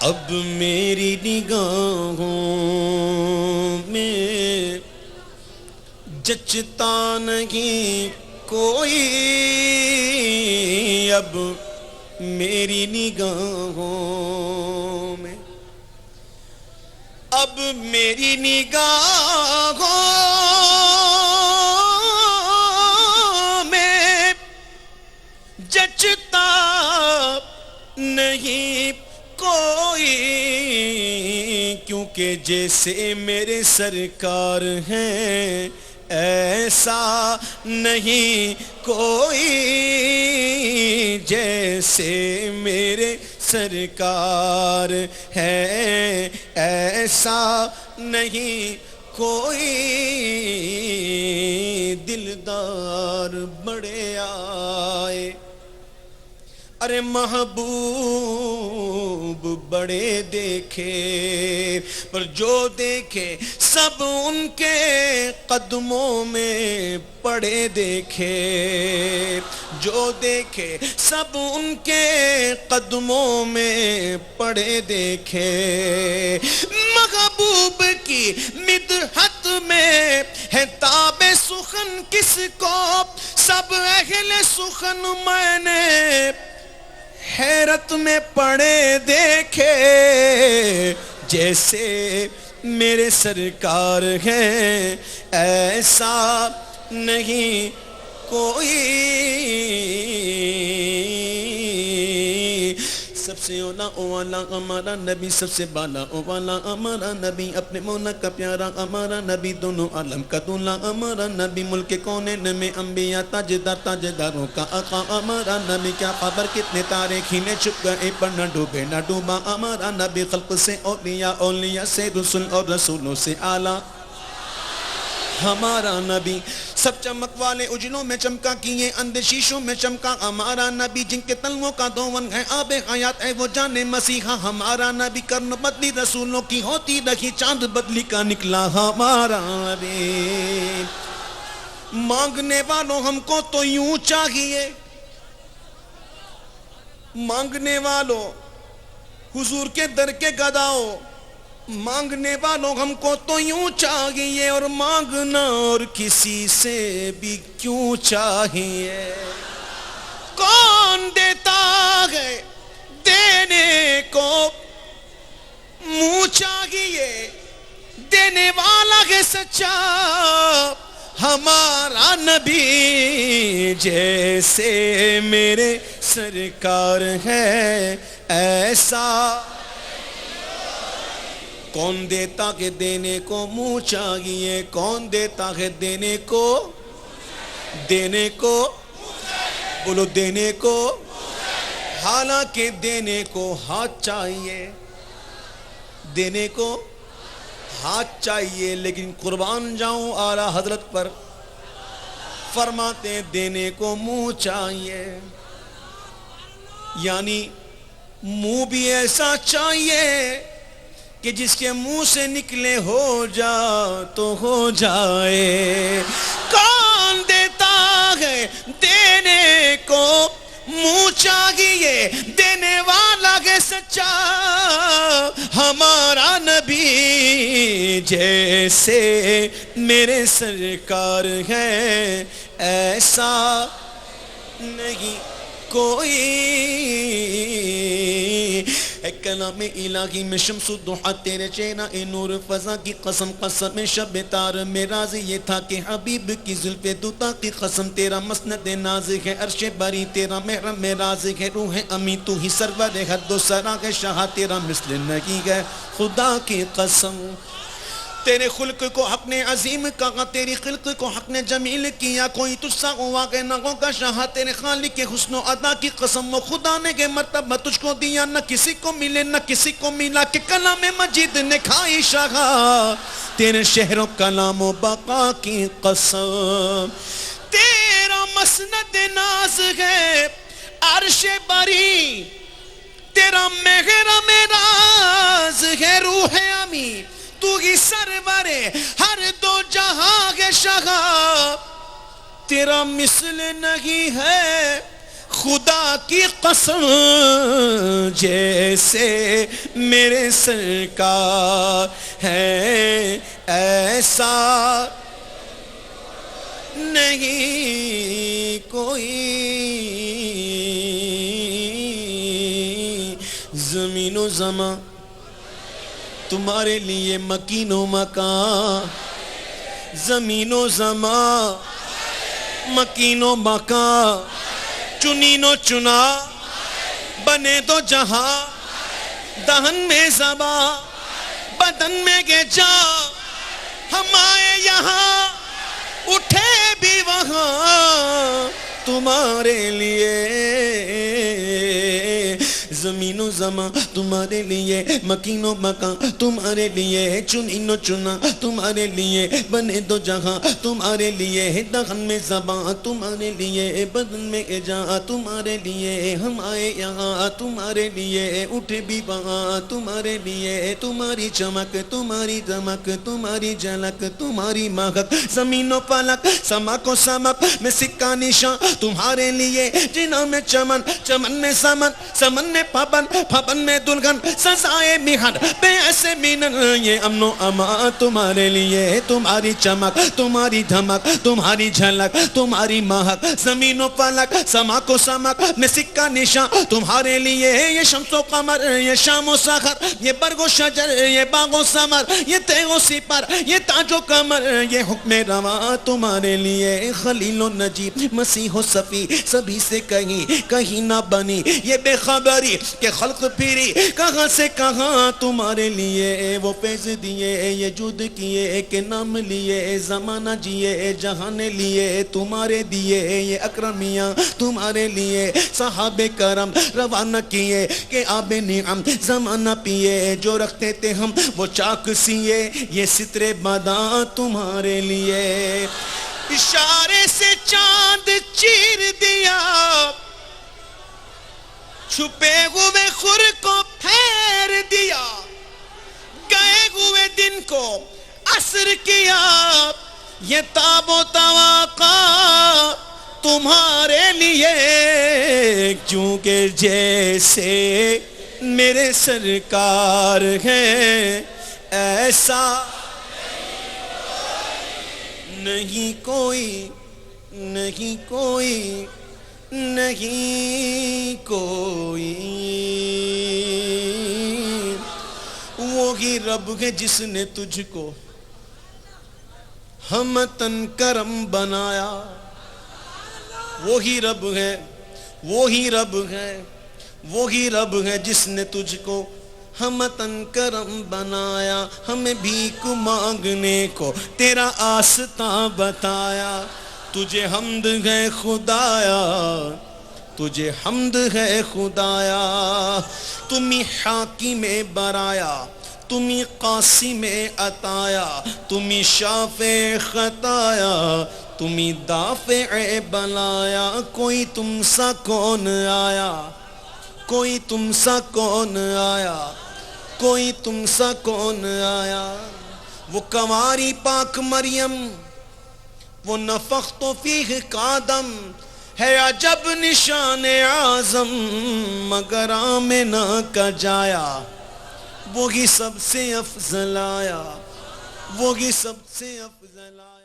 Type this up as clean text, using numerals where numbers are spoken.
اب میری نگاہوں میں جچتا نہیں کوئی، اب میری نگاہوں میں، اب میری نگاہوں میں جچتا نہیں کوئی، کیونکہ جیسے میرے سرکار ہیں ایسا نہیں کوئی، جیسے میرے سرکار ہیں ایسا نہیں کوئی، دلدار بڑے آئے ارے محبوب بڑے دیکھے، پر جو دیکھے سب ان کے قدموں میں پڑے دیکھے، جو دیکھے سب ان کے قدموں میں پڑے دیکھے، محبوب کی مدحت میں ہے تاب سخن کس کو، سب اہل سخن میں نے حیرت میں پڑے دیکھے، جیسے میرے سرکار ہیں ایسا نہیں کوئی، سب سے اولا اولا ہمارا نبی، سب سے بالا اولا ہمارا نبی، اپنے مولا کا پیارا ہمارا نبی، دونوں عالم کا دولا ہمارا نبی، ملک کونین میں انبیاء تاجدار تاجداروں کا آقا ہمارا نبی، کیا خبر کتنے تارے کھیلے چھپ گئے پر نہ ڈوبے نہ ڈوبا ہمارا نبی، خلق سے اولیاء اولیاء سے رسول اور رسولوں سے اعلیٰ ہمارا نبی، سب چمک والے اجلوں میں چمکا کیے اندھے شیشوں میں چمکا ہمارا نبی، جن کے تلووں کا دون ہے آب حیات ہے وہ جان مسیحا ہمارا نبی، کرن بدلی رسولوں کی ہوتی رہی چاند بدلی کا نکلا ہمارا نبی، مانگنے والوں ہم کو تو یوں چاہیے، مانگنے والوں حضور کے در کے گداؤ، مانگنے والوں ہم کو تو یوں چاہیے، اور مانگنا اور کسی سے بھی کیوں چاہیے، کون دیتا ہے دینے کو منہ چاہیے، دینے والا ہے سچا ہمارا نبی، جیسے میرے سرکار ہے ایسا کون دیتا ہے دینے کو منہ چاہیے، کون دیتا ہے دینے کو، دینے کو بولو دینے کو، حالانکہ دینے کو ہاتھ چاہیے، دینے کو ہاتھ چاہیے، لیکن قربان جاؤں اعلیٰ حضرت پر، فرماتے ہیں دینے کو منہ چاہیے، یعنی منہ بھی ایسا چاہیے کہ جس کے منہ سے نکلے ہو جا تو ہو جائے، کون دیتا ہے دینے کو منہ چاہیے، دینے والا ہے سچا ہمارا نبی، جیسے میرے سرکار ہے ایسا نہیں کوئی، اے کلام الہی میں شمس الضحیٰ تیرے چہرہ نور فضا کی قسم، قسم شب تار میں راز یہ تھا کہ حبیب کی زلف دوتا کی قسم، تیرا مسند ناز ہے عرش بری، تیرا محرم راز ہے روح امی، تو ہی سرور حد و سرا ہے شاہ، تیرا مثل نہیں ہے خدا کی قسم، تیرے خلق کو حق نے عظیم کہا، تیری خلق کو حق نے جمیل کیا، کوئی تجھ سا واقع نہ ہوگا شاہ، تیرے خالق کے حسن و ادا کی قسم، وہ خدا نے کہ مرتبہ تجھ کو دیا، نہ کسی کو ملے نہ کسی کو ملا، کہ کلام مجید نے کھائی شاہ، تیرے شہر و کلام و بقا کی قسم، تیرا مسند ناز ہے عرش بری، تیرا محرم راز ہے روح امی، تو ہی سرور ہر دو جہاں کے شاہ، تیرا مثل نہیں ہے خدا کی قسم جیسے میرے سرکار ہے ایسا نہیں کوئی. زمین و زمان تمہارے لیے مکین و مکان، زمین و زمان مکین و مکان، چنین و چنا بنے دو جہاں، دہن میں زباں بدن میں گے جا، ہم آئے یہاں اٹھے بھی وہاں تمہارے لیے. زمین و زمان تمہارے لیے، مکین و مکان تمہارے لیے، چنین و چنا تمہارے لیے، بنے دو جہاں تمہارے لیے، دہن میں زباں تمہارے لیے، بدن میں جا تمہارے لیے، ہم آئے یہاں تمہارے لیے، اٹھے بھی وہاں تمہارے لیے. تمہاری چمک تمہاری دمک تمہاری جھلک تمہاری مہک، زمین و فلک سما کو سمک میں سکہ نشان تمہارے لیے. جنہوں میں چمن، چمن میں سمن، سمن میں پھبن، پھبن میں دلگن، سزائے مہن بے ایسے مینن. یہ امن و امان تمہارے لیے، تمہاری چمک تمہاری دھمک تمہاری جھلک تمہاری مہک، زمین و فلک سما کو سمک میں سکہ نشان تمہارے لیے. یہ شمس و قمر، یہ شام و سحر، یہ برگ و شجر، یہ باغ و ثمر، یہ تیغ و سپر، یہ تاج و کمر، یہ حکم رواں تمہارے لیے. خلیل و نجیب مسیح و صفی سبھی سے کہیں نہ بنی یہ بے خبری کہ خلق پھری کہاں سے کہاں تمہارے لیے. وہ فیض دیے یہ جود کیے کہ نام لیے، زمانہ جیے جہان لیے تمہارے دیے. یہ اکرمیاں تمہارے لیے، صحابہ کرم روانہ کیے کہ آب نعم زمانہ پیے. جو رکھتے تھے ہم وہ چاک سیے، یہ سترے باداں تمہارے لیے. اشارے سے چاند چیر دیا، چھپے ہوئے خور کو پھیر دیا، گئے ہوئے دن کو عصر کیا. یہ تاب و توقع تمہارے لیے، کیونکہ جیسے میرے سرکار ہیں ایسا نہیں کوئی، نہیں کوئی، نہیں کوئی. وہی رب ہے جس نے تجھ کو ہمتن کرم بنایا. وہی رب ہے، وہی رب ہے، وہی رب ہے جس نے تجھ کو ہمتن کرم بنایا. ہمیں بھیک مانگنے کو تیرا آستاں بتایا. تجھے حمد ہے خدایا، تجھے حمد ہے خدایا. تمہیں حاکم برایا، تمہیں قاسم عطایا، تمہیں شافع خطایا، تمہیں دافع بلایا. کوئی تم سا کون آیا، کوئی تم سا کون آیا، کوئی تم سا کون آیا. وہ کنواری پاک مریم، وہ نفخت فیہ کا دم ہے عجب نشان اعظم، مگر آمنہ کا جایا وہی سب سے افضل آیا، وہی سب سے افضل آیا.